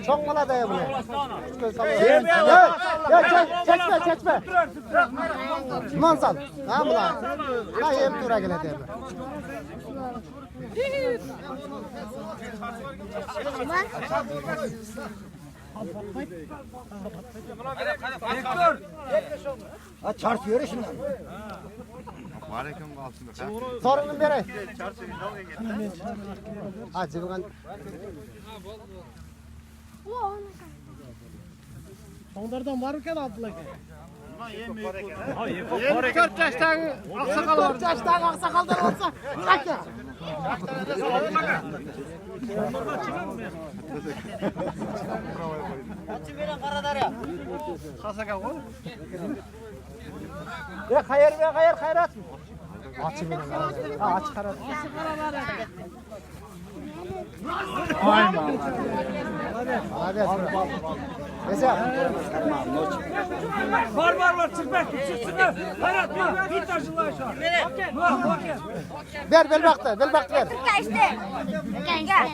Çok mala dayı bu. Ya çekme. Mansal. Ha bu da. Ha yem tura gele de. Ha çarpıyor şundan. Sorunun biri. Ha cıvıkan. Onlardan varırken aldılar ki. 4 yaştan aksakal var. 4 yaştan aksakaldan olsa kaç ya? Açı veren karadar ya. Kasaka koy. Ya hayır atma. Açı veren karadar. Ha aç karadar. Aynen. Hadi. Mesela. Var çıkmak çıksın. Hayatma git taşınla aşağı. Ver baktı ver. Gel.